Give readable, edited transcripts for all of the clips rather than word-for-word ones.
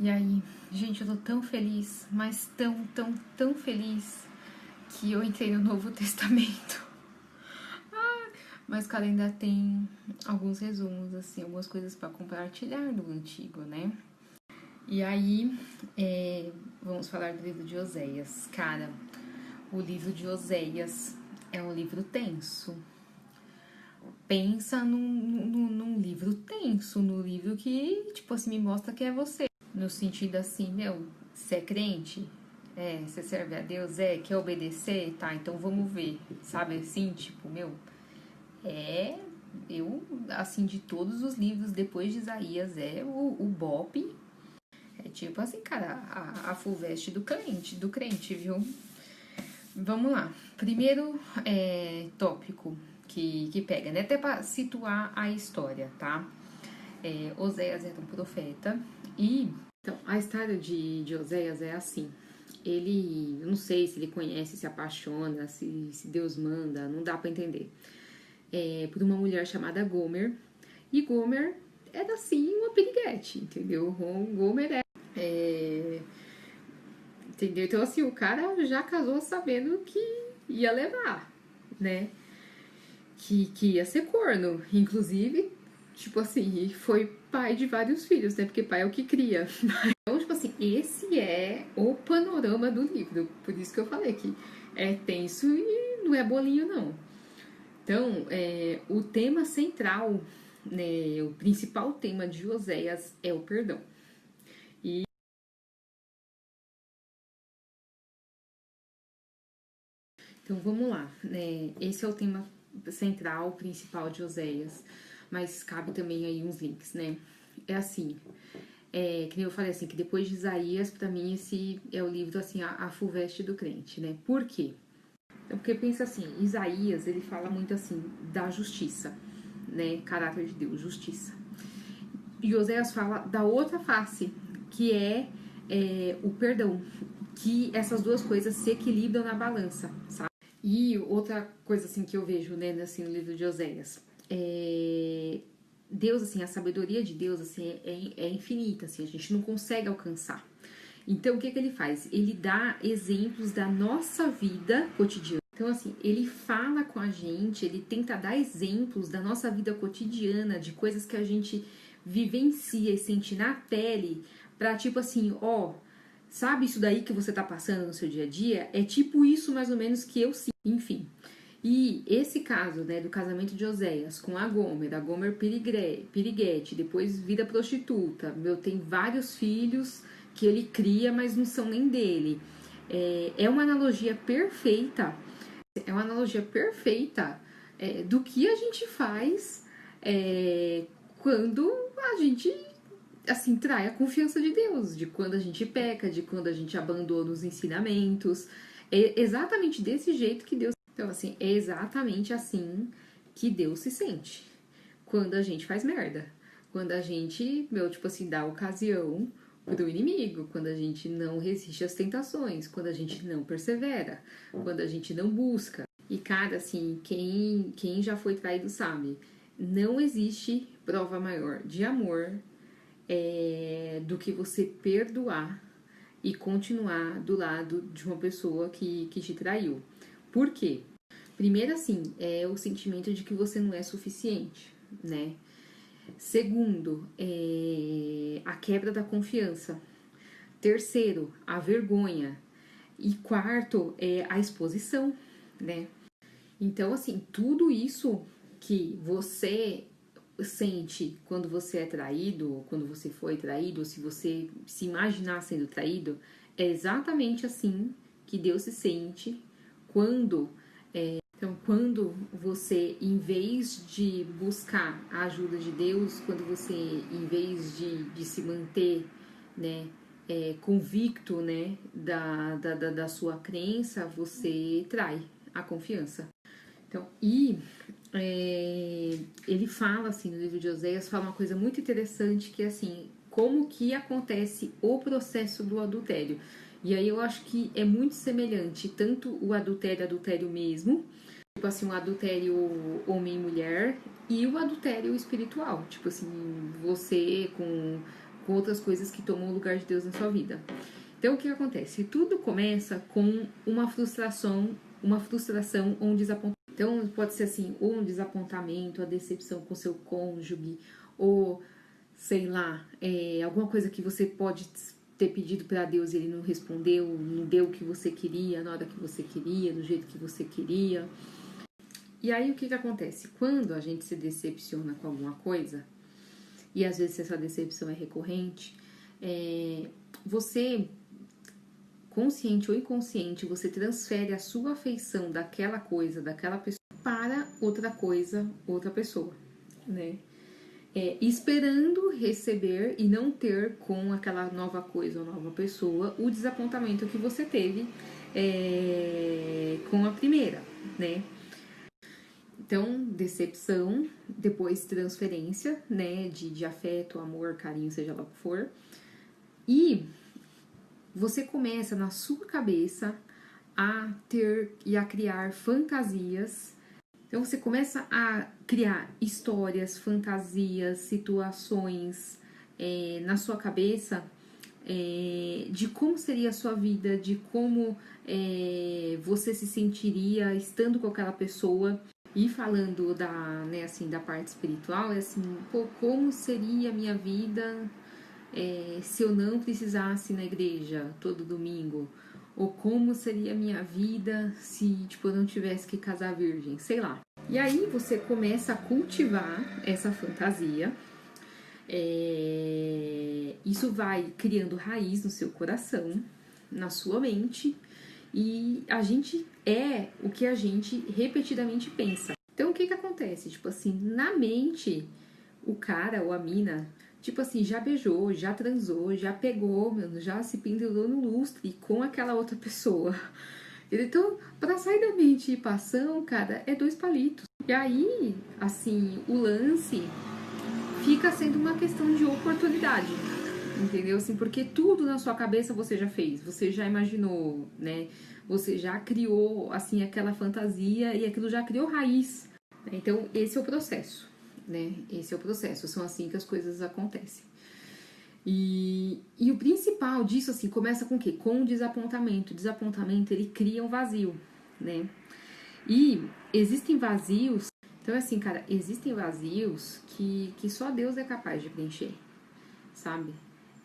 E aí, gente, eu tô tão feliz, mas tão feliz que eu entrei no Novo Testamento. Mas, cara, ainda tem alguns resumos, assim, algumas coisas pra compartilhar do Antigo, né? E aí, vamos falar do livro de Oséias. Cara, o livro de Oséias é um livro tenso. Pensa num livro tenso, no livro que, tipo assim, me mostra que é você. No sentido assim, meu, você é crente? É, você serve a Deus? É, quer obedecer? Tá, então vamos ver. Sabe assim, tipo, meu, é. Eu, assim, de todos os livros depois de Isaías, é o BOP. É tipo assim, cara, a full veste do crente, viu? Vamos lá. Primeiro tópico que pega, né? Até pra situar a história, tá? Oséias era um profeta e então, a história de Oséias é assim. Ele, eu não sei se ele conhece, se apaixona, se Deus manda, não dá pra entender. Por uma mulher chamada Gomer. E Gomer era, assim, uma piriguete, entendeu? Gomer é, entendeu? Então, assim, o cara já casou sabendo que ia levar, né? Que ia ser corno. Inclusive, tipo assim, foi pai de vários filhos, né? Porque pai é o que cria. Então, tipo assim, esse é o panorama do livro. Por isso que eu falei que é tenso e não é bolinho, não. Então, o tema central, né, o principal tema de Oséias é o perdão. E então vamos lá, né? Esse é o tema central, principal de Oséias, mas cabe também aí uns links, né? É assim, que nem eu falei assim, que depois de Isaías, pra mim esse é o livro assim, a full veste do crente, né? Por quê? Porque pensa assim, Isaías, ele fala muito assim da justiça, né? Caráter de Deus, justiça. E Oséias fala da outra face, que o perdão, que essas duas coisas se equilibram na balança, sabe? E outra coisa assim que eu vejo, né, assim, no livro de Oséias, Deus, assim, a sabedoria de Deus, assim, é infinita, assim, a gente não consegue alcançar. Então, o que ele faz? Ele dá exemplos da nossa vida cotidiana. Então, assim, ele fala com a gente, ele tenta dar exemplos da nossa vida cotidiana, de coisas que a gente vivencia e sente na pele, pra tipo assim, ó, sabe isso daí que você tá passando no seu dia a dia? É tipo isso mais ou menos que eu sinto, enfim. E esse caso, né, do casamento de Oséias com a Gomer piriguete, depois vida prostituta, meu, tem vários filhos que ele cria, mas não são nem dele. É uma analogia perfeita, é uma analogia perfeita do que a gente faz quando a gente assim trai a confiança de Deus, de quando a gente peca, de quando a gente abandona os ensinamentos. É exatamente desse jeito que Deus. Então, assim, é exatamente assim que Deus se sente quando a gente faz merda. Quando a gente, meu, tipo assim, dá ocasião pro inimigo, quando a gente não resiste às tentações, quando a gente não persevera, quando a gente não busca. E, cara, assim, quem já foi traído sabe, não existe prova maior de amor do que você perdoar e continuar do lado de uma pessoa que te traiu. Por quê? Primeiro, assim, é o sentimento de que você não é suficiente, né? Segundo, a quebra da confiança. Terceiro, a vergonha. E quarto, a exposição, né? Então, assim, tudo isso que você sente quando você é traído, ou quando você foi traído, ou se você se imaginar sendo traído, é exatamente assim que Deus se sente quando então, quando você, em vez de buscar a ajuda de Deus, quando você, em vez de se manter, né, convicto, né, da sua crença, você trai a confiança. Então, ele fala, assim, no livro de Oséias, fala uma coisa muito interessante, que é assim, como que acontece o processo do adultério. E aí eu acho que é muito semelhante, tanto o adultério mesmo, tipo assim, o adultério homem e mulher, e o adultério espiritual. Tipo assim, você com com outras coisas que tomam o lugar de Deus na sua vida. Então, o que acontece? Tudo começa com uma frustração ou um desapontamento. Então, pode ser assim, ou um desapontamento, a decepção com seu cônjuge, ou, sei lá, alguma coisa que você pode ter pedido para Deus e ele não respondeu, não deu o que você queria, na hora que você queria, do jeito que você queria. E aí, o que acontece? Quando a gente se decepciona com alguma coisa, e às vezes essa decepção é recorrente, você, consciente ou inconsciente, você transfere a sua afeição daquela coisa, daquela pessoa, para outra coisa, outra pessoa, né? Esperando receber e não ter com aquela nova coisa ou nova pessoa o desapontamento que você teve com a primeira, né? Então, decepção, depois transferência, né, de afeto, amor, carinho, seja lá o que for. E você começa na sua cabeça a ter e a criar fantasias. Então, você começa a criar histórias, fantasias, situações na sua cabeça de como seria a sua vida, de como você se sentiria estando com aquela pessoa. E falando da parte espiritual, como seria a minha vida se eu não precisasse ir na igreja todo domingo? Ou como seria a minha vida se, eu não tivesse que casar virgem? Sei lá. E aí você começa a cultivar essa fantasia. Isso vai criando raiz no seu coração, na sua mente. E a gente é o que a gente repetidamente pensa. Então, o que acontece? Na mente, o cara ou a mina, já beijou, já transou, já pegou, já se pendurou no lustre com aquela outra pessoa. Então, pra sair da mente e ir pra ação, cara, é 2 palitos. E aí, o lance fica sendo uma questão de oportunidade. Entendeu? Porque tudo na sua cabeça você já fez, você já imaginou, né? Você já criou, aquela fantasia e aquilo já criou raiz. Então, esse é o processo, né? Esse é o processo, são assim que as coisas acontecem. E o principal disso, começa com o quê? Com o desapontamento. O desapontamento, ele cria um vazio, né? E existem vazios, então cara, existem vazios que só Deus é capaz de preencher, sabe?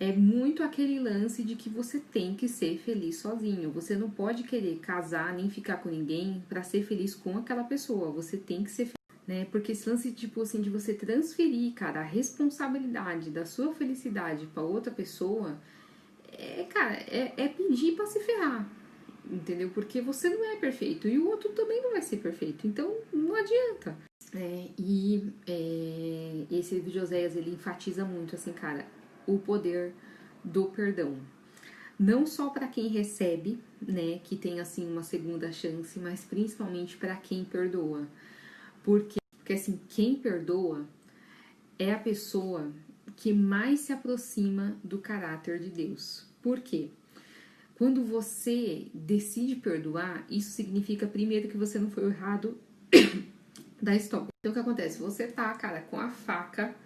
É muito aquele lance de que você tem que ser feliz sozinho. Você não pode querer casar nem ficar com ninguém pra ser feliz com aquela pessoa. Você tem que ser feliz, né? Porque esse lance, de você transferir, cara, a responsabilidade da sua felicidade pra outra pessoa, é pedir pra se ferrar, entendeu? Porque você não é perfeito e o outro também não vai ser perfeito. Então, não adianta. Esse livro de Oséias, ele enfatiza muito, cara, o poder do perdão. Não só para quem recebe, né, que tem uma segunda chance, mas principalmente para quem perdoa. Porque quem perdoa é a pessoa que mais se aproxima do caráter de Deus. Por quê? Quando você decide perdoar, isso significa primeiro que você não foi o errado da história. Então o que acontece? Você tá, cara, com a faca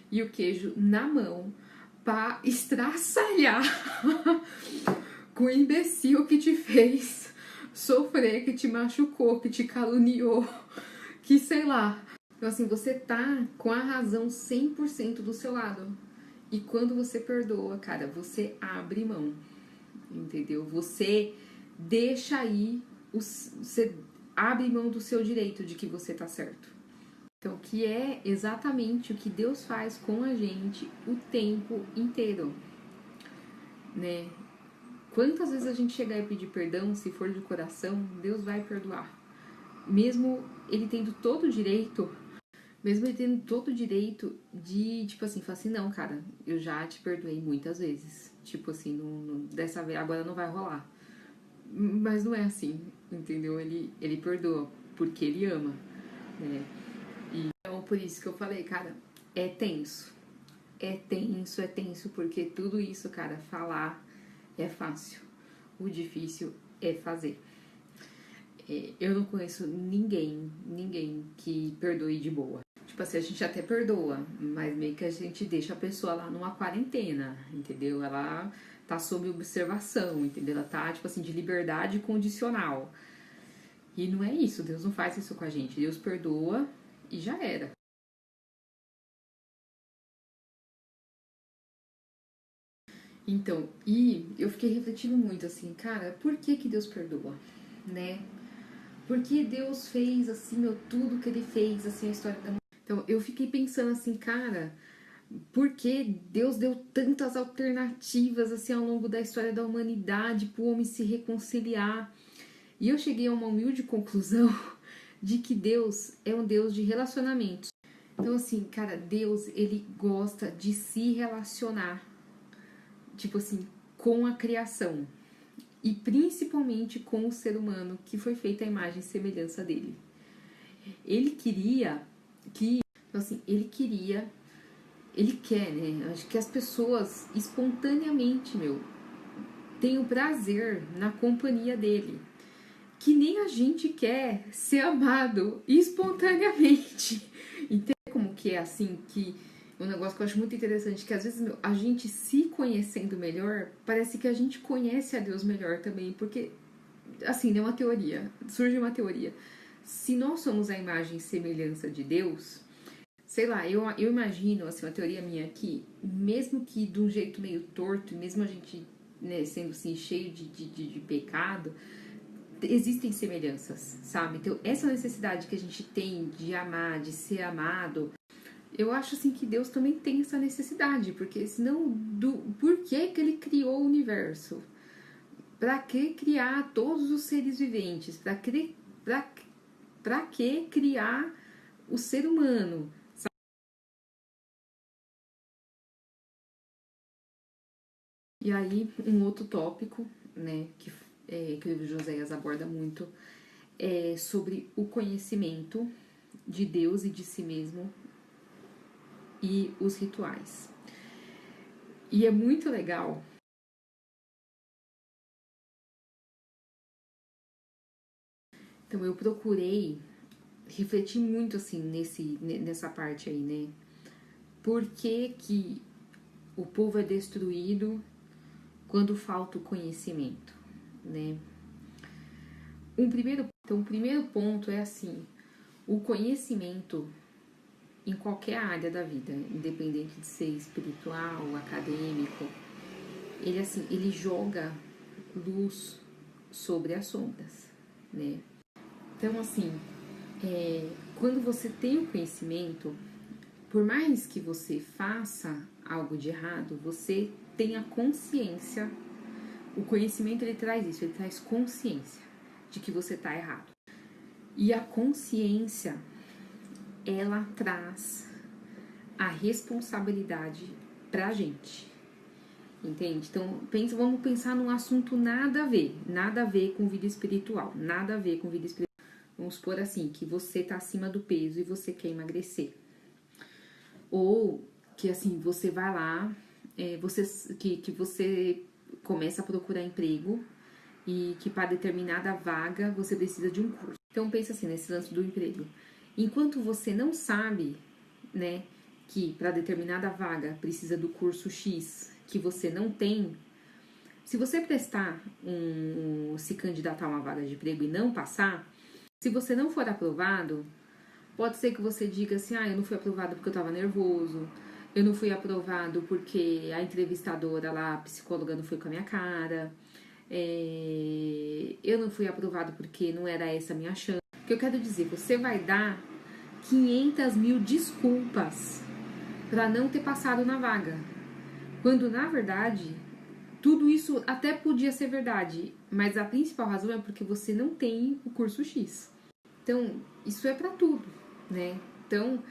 e o queijo na mão pra estraçalhar com o imbecil que te fez sofrer, que te machucou, que te caluniou, que sei lá. Então você tá com a razão 100% do seu lado. E quando você perdoa, cara, você abre mão, entendeu? Você deixa aí, você abre mão do seu direito de que você tá certo. Então, que é exatamente o que Deus faz com a gente o tempo inteiro, né? Quantas vezes a gente chegar e pedir perdão, se for de coração, Deus vai perdoar. Mesmo ele tendo todo o direito, de, falar assim, não, cara, eu já te perdoei muitas vezes. Dessa vez, agora não vai rolar. Mas não é assim, entendeu? Ele perdoa, porque ele ama, né? Então, por isso que eu falei, cara, é tenso. É tenso, porque tudo isso, cara, falar é fácil. O difícil é fazer. Eu não conheço ninguém que perdoe de boa. Tipo assim, a gente até perdoa, mas meio que a gente deixa a pessoa lá numa quarentena, entendeu? Ela tá sob observação, entendeu? Ela tá, tipo assim, de liberdade condicional. E não é isso, Deus não faz isso com a gente. Deus perdoa e já era. Então, e eu fiquei refletindo muito assim, cara, por que que Deus perdoa, né? Por que Deus fez assim, meu, tudo que ele fez, assim, a história da... Então, eu fiquei pensando assim, cara, por que Deus deu tantas alternativas assim ao longo da história da humanidade para o homem se reconciliar? E eu cheguei a uma humilde conclusão de que Deus é um Deus de relacionamentos. Então, assim, cara, Deus, ele gosta de se relacionar, tipo assim, com a criação. E principalmente com o ser humano, que foi feito à imagem e semelhança dele. Ele queria que, então, assim, ele quer, né? Acho que as pessoas espontaneamente, meu, tenham prazer na companhia dele. Que nem a gente quer ser amado espontaneamente. Entende como que é assim que um negócio que eu acho muito interessante, que às vezes, meu, a gente se conhecendo melhor, parece que a gente conhece a Deus melhor também, porque assim, é uma teoria, surge uma teoria. Se nós somos a imagem e semelhança de Deus, sei lá, eu imagino, assim, uma teoria minha aqui, mesmo que de um jeito meio torto, mesmo a gente, né, sendo assim, cheio de pecado, existem semelhanças, sabe? Então, essa necessidade que a gente tem de amar, de ser amado, eu acho assim que Deus também tem essa necessidade, porque senão, por que que ele criou o universo? Para que criar todos os seres viventes? Para que criar o ser humano? E aí, um outro tópico, né, que o Joséias aborda muito, é sobre o conhecimento de Deus e de si mesmo e os rituais. E é muito legal. Então, eu procurei refletir muito, assim, nessa parte aí, né? Por que que o povo é destruído quando falta o conhecimento, né? Então, o primeiro ponto é assim, o conhecimento em qualquer área da vida, independente de ser espiritual, acadêmico, ele assim, ele joga luz sobre as sombras, né? Então, assim, quando você tem o conhecimento, por mais que você faça algo de errado, você tem a consciência. O conhecimento ele traz isso, ele traz consciência de que você está errado. E a consciência, ela traz a responsabilidade pra gente. Entende? Então, vamos pensar num assunto nada a ver com vida espiritual, nada a ver com vida espiritual. Vamos supor assim, que você tá acima do peso e você quer emagrecer. Ou que assim, você vai lá, que você começa a procurar emprego e que para determinada vaga você precisa de um curso. Então pensa assim, nesse lance do emprego. Enquanto você não sabe, né, que para determinada vaga precisa do curso X que você não tem, se você se candidatar a uma vaga de emprego e não passar, se você não for aprovado, pode ser que você diga assim, eu não fui aprovado porque eu estava nervoso, eu não fui aprovado porque a entrevistadora lá, a psicóloga, não foi com a minha cara, eu não fui aprovado porque não era essa a minha chance. O que eu quero dizer, você vai dar 500 mil desculpas para não ter passado na vaga, quando na verdade tudo isso até podia ser verdade, mas a principal razão é porque você não tem o curso X. Então, isso é para tudo, né? Então,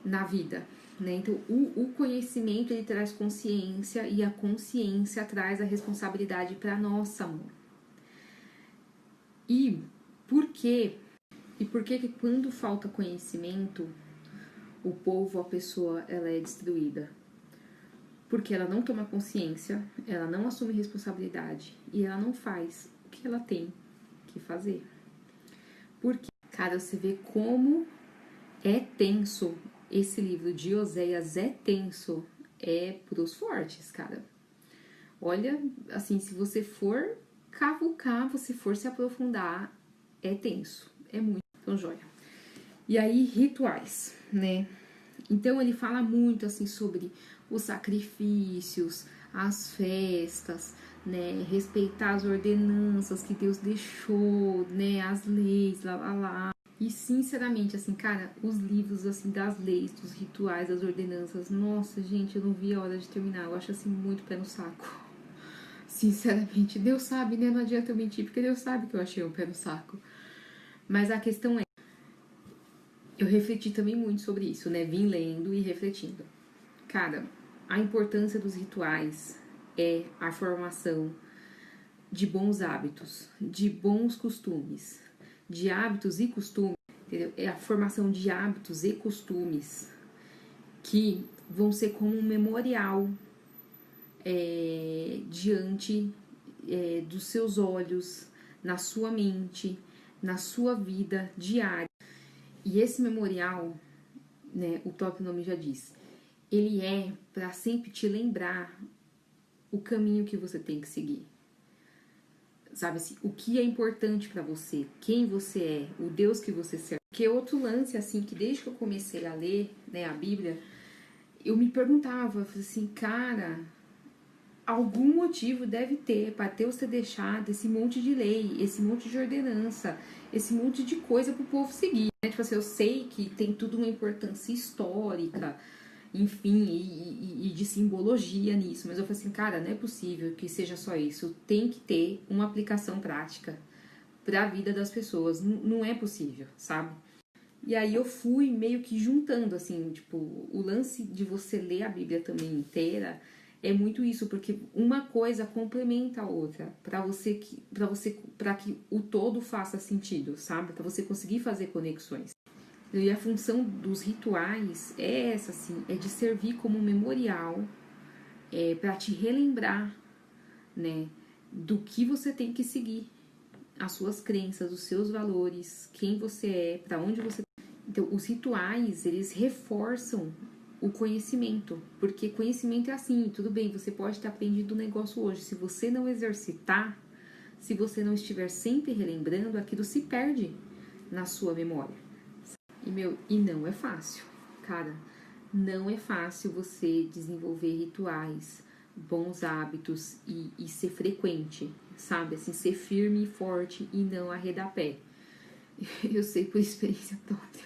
na vida, né? Então, o conhecimento ele traz consciência e a consciência traz a responsabilidade para nossa, amor. E por quê? E por que quando falta conhecimento, o povo, a pessoa, ela é destruída? Porque ela não toma consciência, ela não assume responsabilidade e ela não faz o que ela tem que fazer. Porque, cara, você vê como É tenso. Esse livro de Oséias é tenso. É pros fortes, cara. Olha, assim, se você for cavucar, você for se aprofundar, é tenso. É muito. Então, joia. E aí, rituais, né? Então, ele fala muito, assim, sobre os sacrifícios, as festas, né? Respeitar as ordenanças que Deus deixou, né? As leis, lá, lá, lá. E, sinceramente, assim, cara, os livros, assim, das leis, dos rituais, das ordenanças, nossa, gente, eu não vi a hora de terminar. Eu acho, assim, muito pé no saco. Sinceramente, Deus sabe, né? Não adianta eu mentir, porque Deus sabe que eu achei um pé no saco. Mas a questão é, eu refleti também muito sobre isso, né? Vim lendo e refletindo. Cara, a importância dos rituais é a formação de bons hábitos, de bons costumes, de hábitos e costumes, entendeu? É a formação de hábitos e costumes que vão ser como um memorial diante dos seus olhos, na sua mente, na sua vida diária. E esse memorial, né, o próprio nome já diz, ele é para sempre te lembrar o caminho que você tem que seguir. Sabe assim, o que é importante para você, quem você é, o Deus que você serve. Porque outro lance, assim, que desde que eu comecei a ler, né, a Bíblia, eu me perguntava, assim, cara, algum motivo deve ter para ter você deixado esse monte de lei, esse monte de ordenança, esse monte de coisa pro povo seguir. Né? Tipo assim, eu sei que tem tudo uma importância histórica, enfim, e de simbologia nisso, mas eu falei assim, cara, não é possível que seja só isso, tem que ter uma aplicação prática para a vida das pessoas, não é possível, sabe? E aí eu fui meio que juntando, assim, tipo, o lance de você ler a Bíblia também inteira é muito isso, porque uma coisa complementa a outra, para que o todo faça sentido, sabe? Para você conseguir fazer conexões. E a função dos rituais é essa, assim, é de servir como memorial, para te relembrar, né, do que você tem que seguir, as suas crenças, os seus valores, quem você é, para onde você. Então, os rituais, eles reforçam o conhecimento, porque conhecimento é assim, tudo bem, você pode ter aprendido um negócio hoje, se você não exercitar, se você não estiver sempre relembrando, aquilo se perde na sua memória. E não é fácil, cara, não é fácil você desenvolver rituais, bons hábitos e ser frequente, sabe? Assim, ser firme e forte e não arredar pé. Eu sei por experiência própria.